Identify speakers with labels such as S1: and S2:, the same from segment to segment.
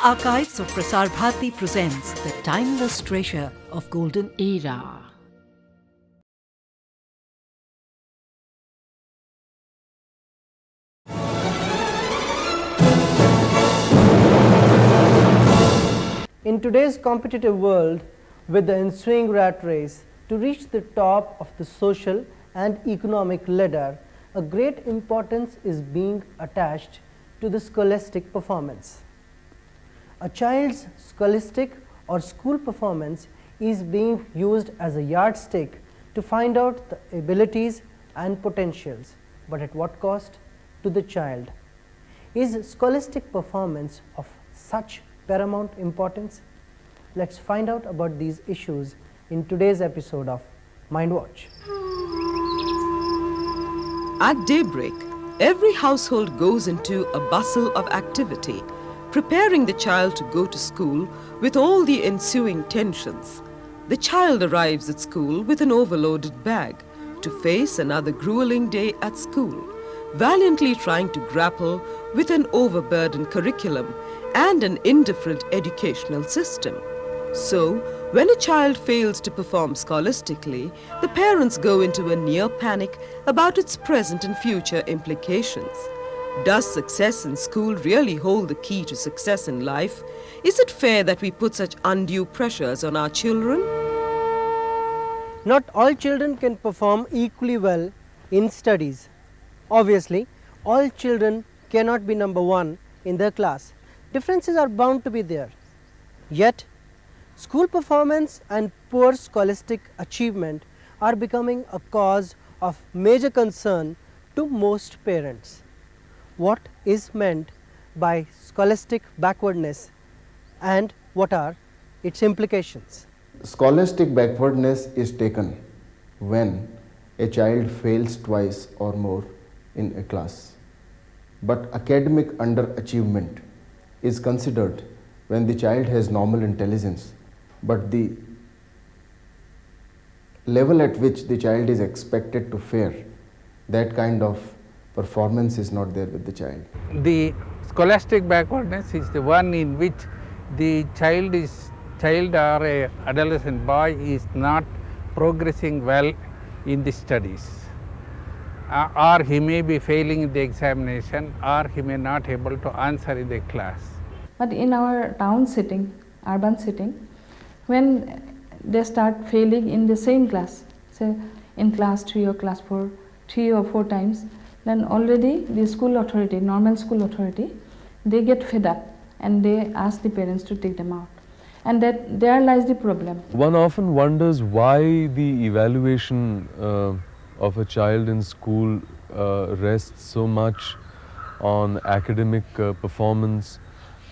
S1: Archives of Prasar Bharati presents the timeless treasure of golden era.
S2: In today's competitive world, with the ensuing rat race to reach the top of the social and economic ladder, a great importance is being attached to the scholastic performance. A child's scholastic or school performance is being used as a yardstick to find out the abilities and potentials, but at what cost to the child? Is scholastic performance of such paramount importance? Let's find out about these issues in today's episode of Mind Watch.
S3: At daybreak, every household goes into a bustle of activity, preparing the child to go to school with all the ensuing tensions. The child arrives at school with an overloaded bag to face another grueling day at school, valiantly trying to grapple with an overburdened curriculum and an indifferent educational system. So, when a child fails to perform scholastically, the parents go into a near panic about its present and future implications. Does success in school really hold the key to success in life? Is it fair that we put such undue pressures on our children?
S2: Not all children can perform equally well in studies. Obviously, all children cannot be number one in their class. Differences are bound to be there. Yet, school performance and poor scholastic achievement are becoming a cause of major concern to most parents. What is meant by scholastic backwardness and what are its implications?
S4: Scholastic backwardness is taken when a child fails twice or more in a class. But academic underachievement is considered when the child has normal intelligence, but the level at which the child is expected to fare, that kind of performance is not there with the child.
S5: The scholastic backwardness is the one in which the child or a adolescent boy is not progressing well in the studies, or he may be failing in the examination, or he may not able to answer in the class.
S6: But in our town setting, urban setting, when they start failing in the same class, say in class 3 or class 4, 3 or 4 times, then already the school authority, normal school authority, they get fed up and they ask the parents to take them out. And that there lies the problem.
S7: One often wonders why the evaluation of a child in school rests so much on academic performance,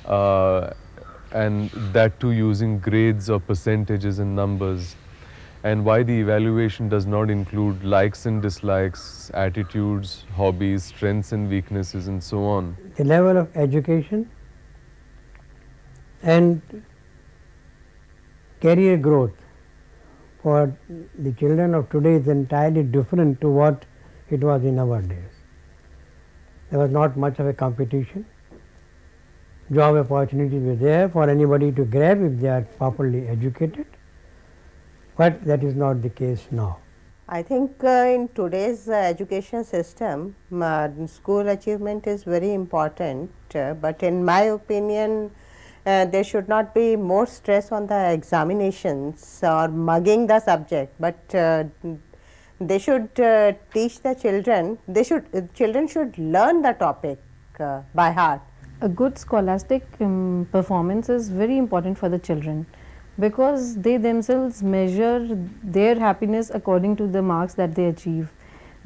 S7: and that too using grades or percentages and numbers, and why the evaluation does not include likes and dislikes, attitudes, hobbies, strengths and weaknesses, and so on.
S8: The level of education and career growth for the children of today is entirely different to what it was in our days. There was not much of a competition. Job opportunities were there for anybody to grab if they are properly educated, but that is not the case now.
S9: I think in today's education system, school achievement is very important, but in my opinion, there should not be more stress on the examinations or mugging the subject, but they should teach the children, children should learn the topic by heart.
S6: A good scholastic performance is very important for the children, because they themselves measure their happiness according to the marks that they achieve.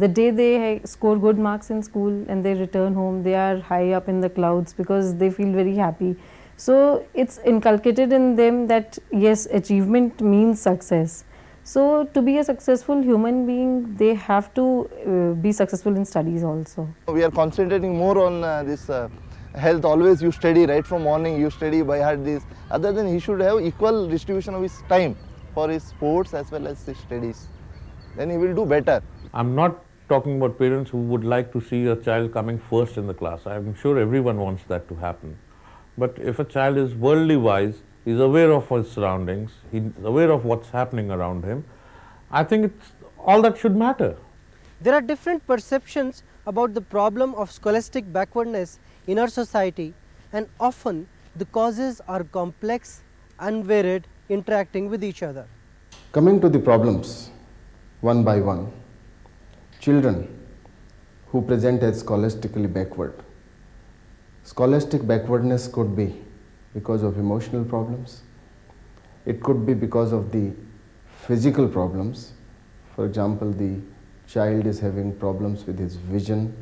S6: The day they score good marks in school and they return home, they are high up in the clouds because they feel very happy. So it's inculcated in them that yes, achievement means success. So to be a successful human being, they have to be successful in studies also.
S10: We are concentrating more on this health. Always you study right from morning, you study by heart this. Other than he should have equal distribution of his time for his sports as well as his studies. Then he will do better.
S11: I'm not talking about parents who would like to see a child coming first in the class. I'm sure everyone wants that to happen. But if a child is worldly wise, he's aware of his surroundings, he's aware of what's happening around him, I think all that should matter.
S2: There are different perceptions about the problem of scholastic backwardness in our society, and often the causes are complex, unvaried, interacting with each other.
S4: Coming to the problems, one by one, children who present as scholastically backward. Scholastic backwardness could be because of emotional problems. It could be because of the physical problems. For example, the child is having problems with his vision,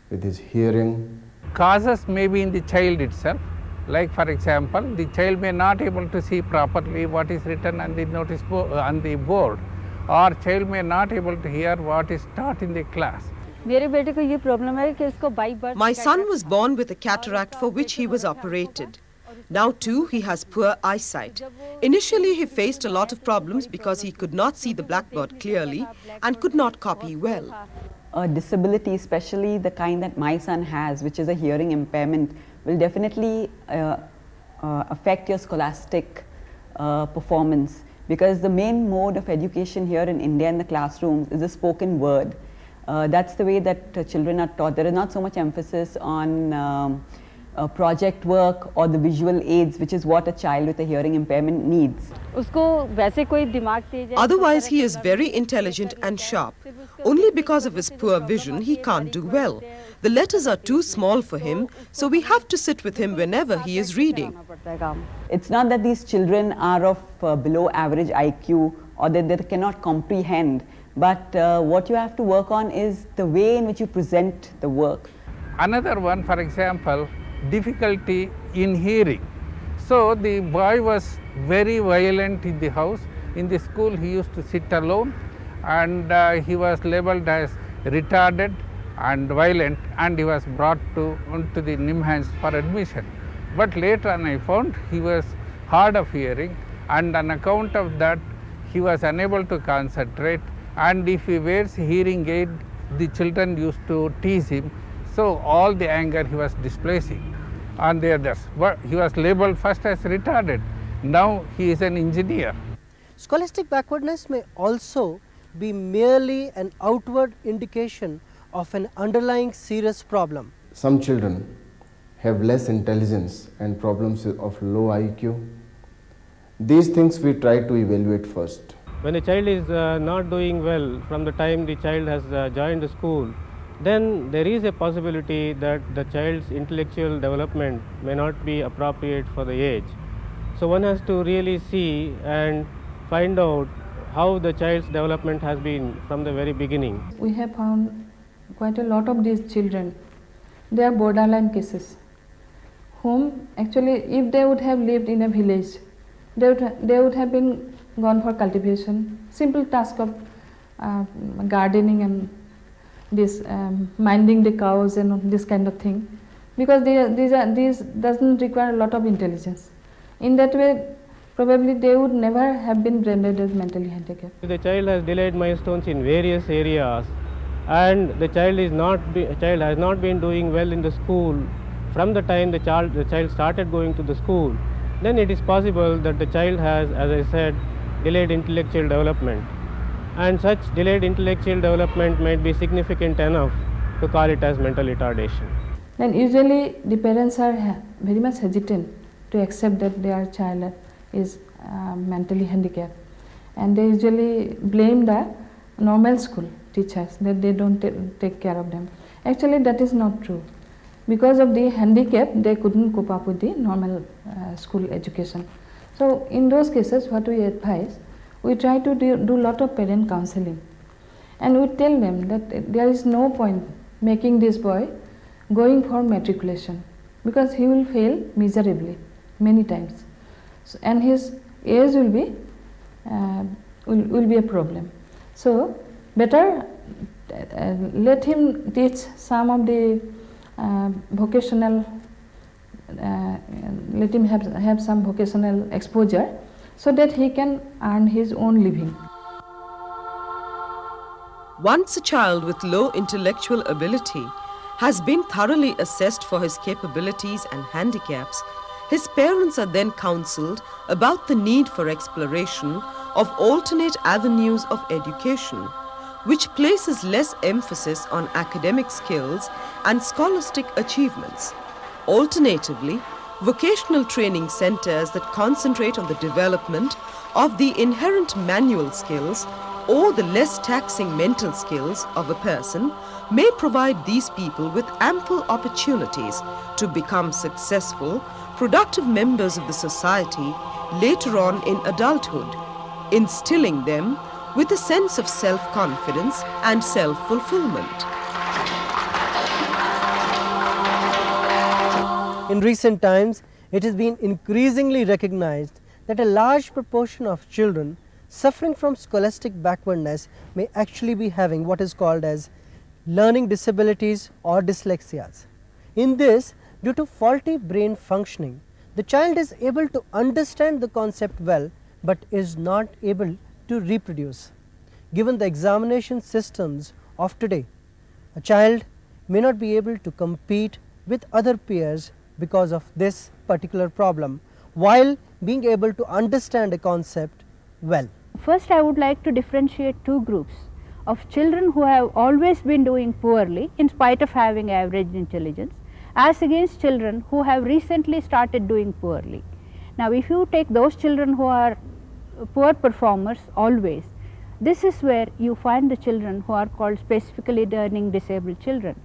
S4: with his hearing.
S5: Causes may be in the child itself. Like for example, the child may not able to see properly what is written on the notice on the board, or child may not able to hear what is taught in the class.
S3: My son was born with a cataract for which he was operated. Now too he has poor eyesight. Initially he faced a lot of problems because he could not see the blackboard clearly and could not copy well.
S12: A disability, especially the kind that my son has, which is a hearing impairment, will definitely affect your scholastic performance, because the main mode of education here in India in the classrooms is the spoken word. That's the way that children are taught. There is not so much emphasis on project work or the visual aids, which is what a child with a hearing impairment needs.
S3: Otherwise he is very intelligent and sharp. Only because of his poor vision he can't do well. The letters are too small for him, so we have to sit with him whenever he is reading.
S12: It's not that these children are of below average IQ or that they cannot comprehend, but what you have to work on is the way in which you present the work.
S5: Another one, for example, difficulty in hearing. So the boy was very violent in the house. In the school he used to sit alone, and he was labeled as retarded and violent, and he was brought onto the NIMHANS for admission. But later on I found he was hard of hearing, and on account of that he was unable to concentrate, and if he wears hearing aid, the children used to tease him. So all the anger he was displacing on the others. But he was labeled first as retarded. Now he is an engineer.
S2: Scholastic backwardness may also be merely an outward indication of an underlying serious problem.
S4: Some children have less intelligence and problems of low IQ. These things we try to evaluate first.
S13: When a child is not doing well from the time the child has joined the school, then there is a possibility that the child's intellectual development may not be appropriate for the age. So one has to really see and find out how the child's development has been from the very beginning.
S6: We have found quite a lot of these children. They are borderline cases, whom actually if they would have lived in a village, they would have been gone for cultivation, simple task of gardening and this minding the cows and this kind of thing, because these doesn't require a lot of intelligence. In that way, probably they would never have been branded as mentally handicapped.
S13: The child has delayed milestones in various areas, and the child has not been doing well in the school from the time the child started going to the school. Then it is possible that the child has, as I said, delayed intellectual development, and such delayed intellectual development might be significant enough to call it as mental retardation.
S6: Then usually the parents are very much hesitant to accept that their child is mentally handicapped, and they usually blame the normal school teachers that they don't take care of them. Actually that is not true. Because of the handicap, they couldn't cope up with the normal school education. So in those cases, what we advise, we try to do lot of parent counseling, and we tell them that there is no point making this boy going for matriculation, because he will fail miserably many times, so, and his age will be a problem. So better let him teach some of the vocational, let him have some vocational exposure, so that he can earn his own living.
S3: Once a child with low intellectual ability has been thoroughly assessed for his capabilities and handicaps, His parents are then counseled about the need for exploration of alternate avenues of education, which places less emphasis on academic skills and scholastic achievements. Alternatively, vocational training centers that concentrate on the development of the inherent manual skills or the less taxing mental skills of a person may provide these people with ample opportunities to become successful, productive members of the society later on in adulthood, instilling them with a sense of self-confidence and self-fulfillment.
S2: In recent times, it has been increasingly recognized that a large proportion of children suffering from scholastic backwardness may actually be having what is called as learning disabilities or dyslexias. In this, due to faulty brain functioning, the child is able to understand the concept well, but is not able to reproduce. Given the examination systems of today, a child may not be able to compete with other peers because of this particular problem, while being able to understand a concept well.
S14: First, I would like to differentiate two groups of children who have always been doing poorly in spite of having average intelligence, as against children who have recently started doing poorly. Now, if you take those children who are poor performers always, this is where you find the children who are called specifically learning disabled children.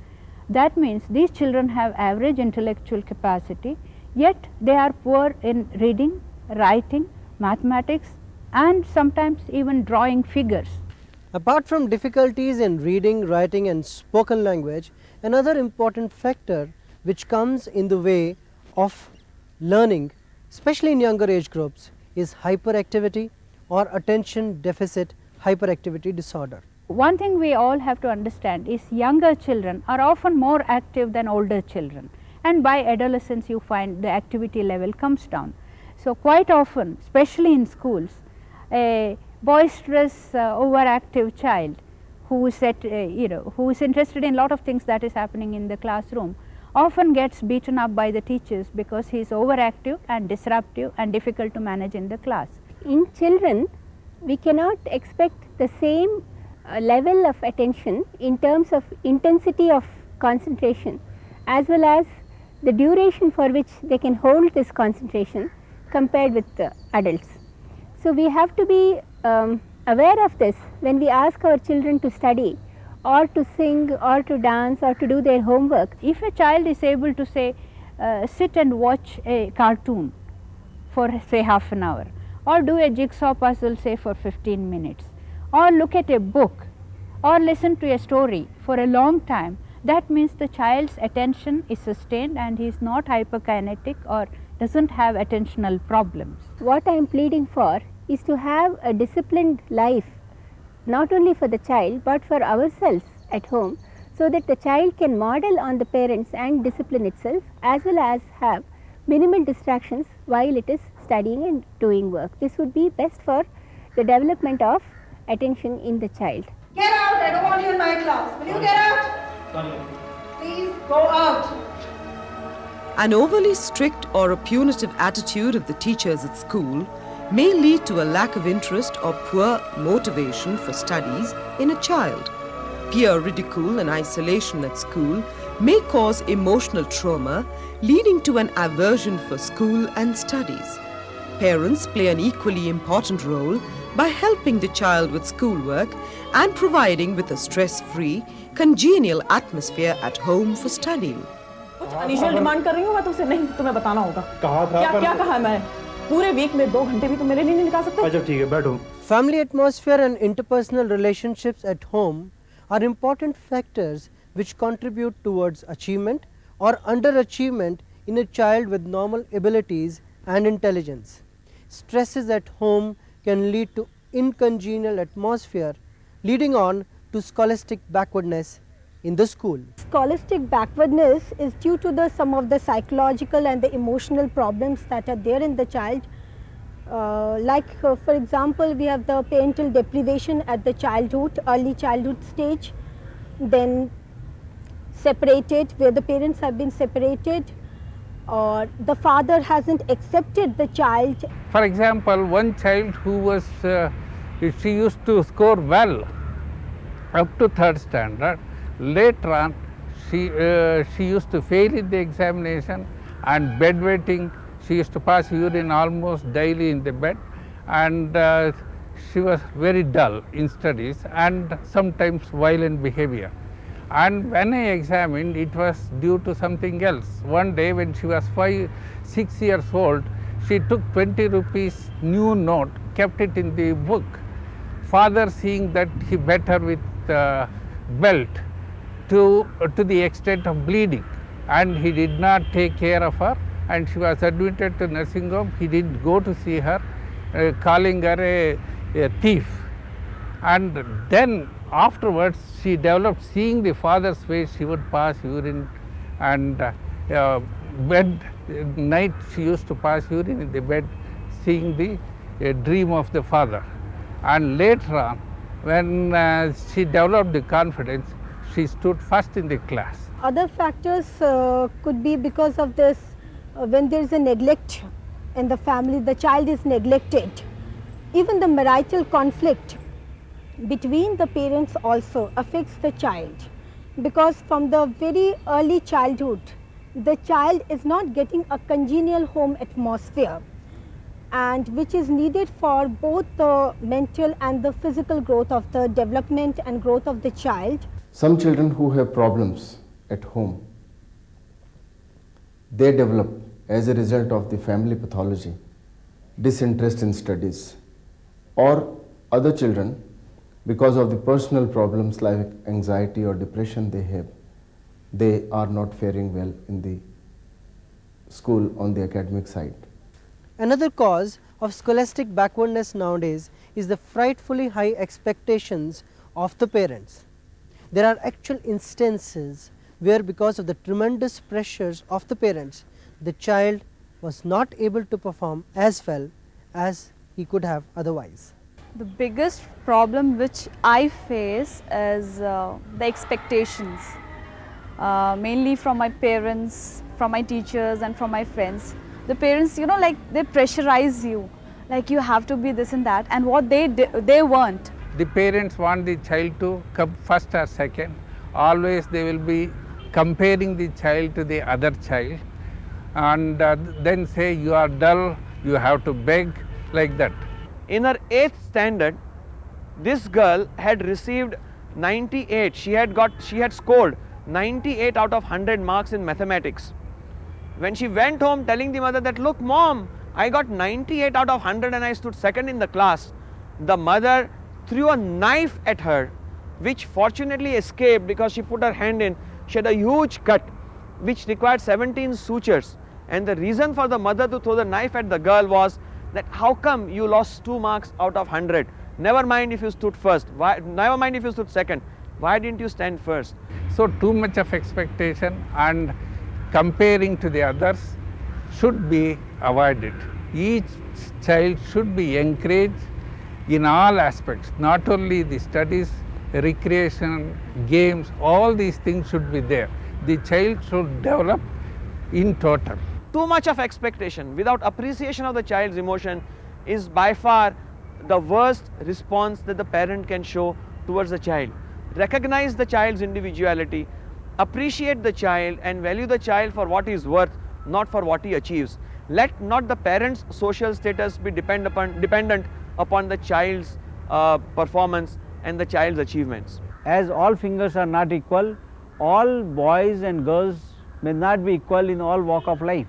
S14: That means these children have average intellectual capacity, yet they are poor in reading, writing, mathematics, and sometimes even drawing figures.
S2: Apart from difficulties in reading, writing and spoken language, another important factor which comes in the way of learning, especially in younger age groups, is hyperactivity or attention deficit hyperactivity disorder.
S14: One thing we all have to understand is younger children are often more active than older children, and by adolescence you find the activity level comes down. So, quite often, especially in schools, a boisterous, overactive child who is who is interested in a lot of things that is happening in the classroom often gets beaten up by the teachers because he is overactive and disruptive and difficult to manage in the class.
S15: In children, we cannot expect the same level of attention in terms of intensity of concentration as well as the duration for which they can hold this concentration compared with adults. So, we have to be aware of this when we ask our children to study or to sing or to dance or to do their homework.
S14: If a child is able to say sit and watch a cartoon for say half an hour, or do a jigsaw puzzle say for 15 minutes, or look at a book or listen to a story for a long time, that means the child's attention is sustained and he is not hyperkinetic or does not have attentional problems.
S15: What I am pleading for is to have a disciplined life, not only for the child but for ourselves at home, so that the child can model on the parents and discipline itself, as well as have minimal distractions while it is studying and doing work. This would be best for the development of attention in the child.
S16: Get out! I don't want you in my class. Will you get out? Sorry. Please go out.
S3: An overly strict or a punitive attitude of the teachers at school may lead to a lack of interest or poor motivation for studies in a child. Peer ridicule and isolation at school may cause emotional trauma, leading to an aversion for school and studies. Parents play an equally important role by helping the child with schoolwork and providing with a stress-free, congenial atmosphere at home for studying.
S17: Initial demand कर रही हूँ मैं तुमसे, नहीं तुम्हें बताना होगा। कहा था क्या कहा मैं? पूरे वीक में 2 घंटे भी तुम मेरे लिए नहीं निकाल सकते? अच्छा ठीक है, बैठो।
S2: Family atmosphere and interpersonal relationships at home are important factors which contribute towards achievement or underachievement in a child with normal abilities and intelligence. Stresses at home can lead to incongenial atmosphere, leading on to scholastic backwardness in the school.
S15: Scholastic backwardness is due to some of the psychological and the emotional problems that are there in the child. For example, we have the parental deprivation at the childhood, early childhood stage, then separated, where the parents have been separated, or the father hasn't accepted the child.
S5: For example, one child who was, she used to score well up to 3rd standard. Later on, she used to fail in the examination, and bedwetting, she used to pass urine almost daily in the bed, and she was very dull in studies and sometimes violent behavior. And when I examined, it was due to something else. One day when she was 6 years old, she took 20 rupees new note, kept it in the book. Father, seeing that, he beat her with belt to the extent of bleeding, and he did not take care of her, and she was admitted to nursing home. He didn't go to see her, calling her a thief. And then afterwards she developed, seeing the father's face, she would pass urine, and bed night she used to pass urine in the bed, seeing the dream of the father. And later on, when she developed the confidence, she stood first in the class.
S15: Other factors could be because of this, when there is a neglect in the family, the child is neglected. Even the marital conflict between the parents also affects the child, because from the very early childhood, the child is not getting a congenial home atmosphere, and which is needed for both the mental and the physical growth of the development and growth of the child.
S4: Some children who have problems at home, they develop as a result of the family pathology, disinterest in studies, or other children, because of the personal problems like anxiety or depression they have, they are not faring well in the school on the academic side.
S2: Another cause of scholastic backwardness nowadays is the frightfully high expectations of the parents. There are actual instances where, because of the tremendous pressures of the parents, the child was not able to perform as well as he could have otherwise.
S18: The biggest problem which I face is the expectations, mainly from my parents, from my teachers and from my friends. The parents, you know, like they pressurize you, like you have to be this and that, and what they want.
S5: The parents want the child to come first or second. Always they will be comparing the child to the other child, and then say you are dull, you have to beg, like that.
S19: In her 8th standard, this girl had received 98. She had scored 98 out of 100 marks in mathematics. When she went home telling the mother that, look mom, I got 98 out of 100 and I stood second in the class, the mother threw a knife at her, which fortunately escaped because she put her hand in. She had a huge cut which required 17 sutures, and the reason for the mother to throw the knife at the girl was that, how come you lost 2 marks out of 100? Never mind if you stood first, never mind if you stood second, why didn't you stand first?
S5: So too much of expectation and comparing to the others should be avoided. Each child should be encouraged in all aspects, not only the studies, recreation, games, all these things should be there. The child should develop in total.
S19: Too much of expectation without appreciation of the child's emotion is by far the worst response that the parent can show towards the child. Recognize the child's individuality, appreciate the child and value the child for what he is worth, not for what he achieves. Let not the parent's social status be dependent upon the child's performance and the child's achievements.
S20: As all fingers are not equal, all boys and girls may not be equal in all walk of life,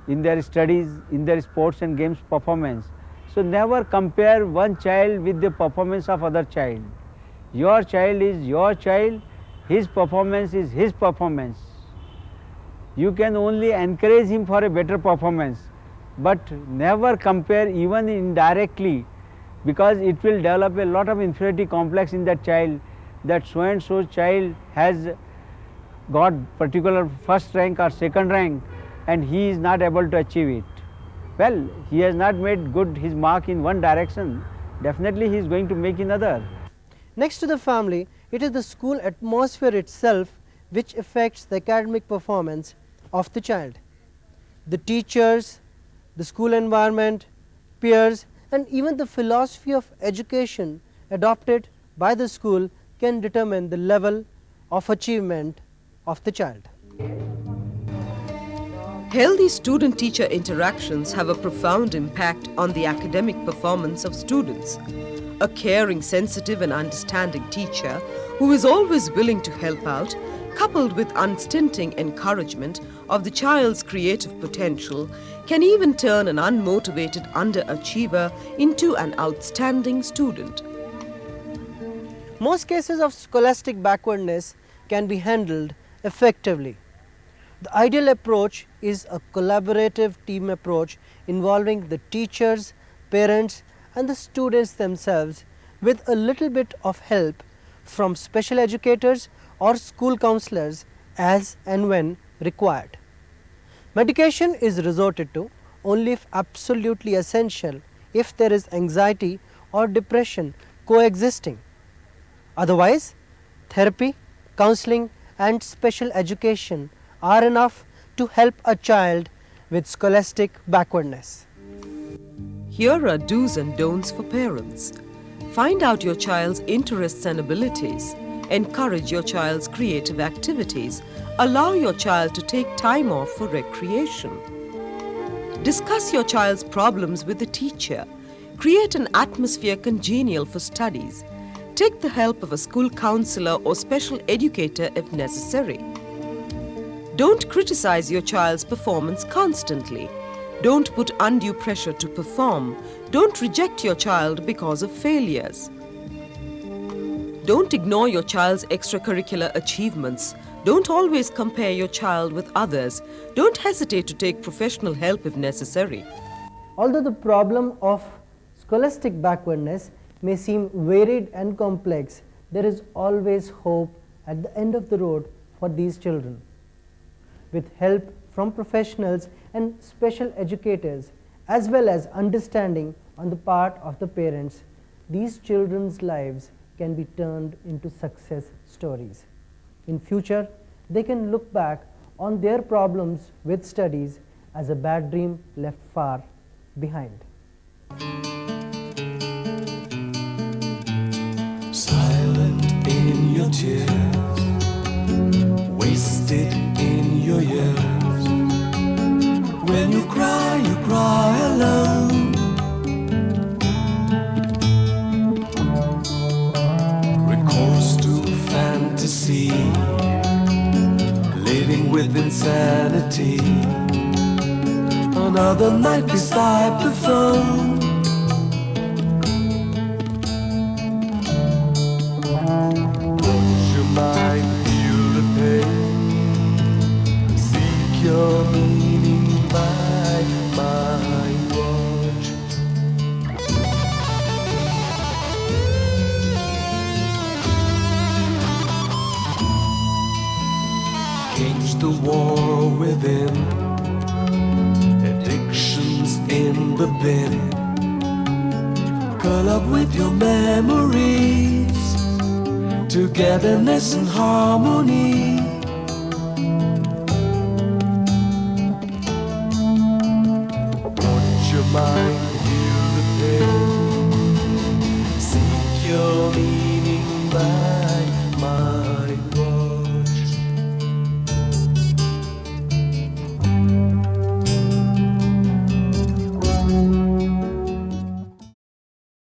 S20: in their studies, in their sports and games performance. So never compare one child with the performance of other child. Your child is your child, his performance is his performance. You can only encourage him for a better performance, but never compare even indirectly, because it will develop a lot of inferiority complex in that child, that so and so child has got particular first rank or second rank and he is not able to achieve it. Well, he has not made good his mark in one direction, definitely he is going to make in other.
S2: Next to the family, it is the school atmosphere itself which affects the academic performance of the child. the teachers, the school environment, peers, and even the philosophy of education adopted by the school can determine the level of achievement of the child.
S3: Healthy student-teacher interactions have a profound impact on the academic performance of students. A caring, sensitive and understanding teacher who is always willing to help out, coupled with unstinting encouragement of the child's creative potential, can even turn an unmotivated underachiever into an outstanding student.
S2: Most cases of scholastic backwardness can be handled effectively. The ideal approach is a collaborative team approach involving the teachers, parents and the students themselves, with a little bit of help from special educators or school counselors as and when required. Medication is resorted to only if absolutely essential, if there is anxiety or depression coexisting. Otherwise, therapy, counseling and special education are enough to help a child with scholastic backwardness.
S3: Here are do's and don'ts for parents. Find out your child's interests and abilities. Encourage your child's creative activities. Allow your child to take time off for recreation. Discuss your child's problems with the teacher. Create an atmosphere congenial for studies. Take the help of a school counselor or special educator if necessary. Don't criticize your child's performance constantly. Don't put undue pressure to perform. Don't reject your child because of failures. Don't ignore your child's extracurricular achievements. Don't always compare your child with others. Don't hesitate to take professional help if necessary.
S2: Although the problem of scholastic backwardness may seem varied and complex, there is always hope at the end of the road for these children. With help from professionals and special educators, as well as understanding on the part of the parents, these children's lives can be turned into success stories. In future, they can look back on their problems with studies as a bad dream left far behind.
S21: Silent in your tears, wasted in your years. When you cry alone. Recourse to fantasy, living with insanity. Another night beside the phone. Let your mind feel the pain. Seek your meaning by mind watch. Cage the war within, addictions in the bin. Curl up with your memories, togetherness and harmony.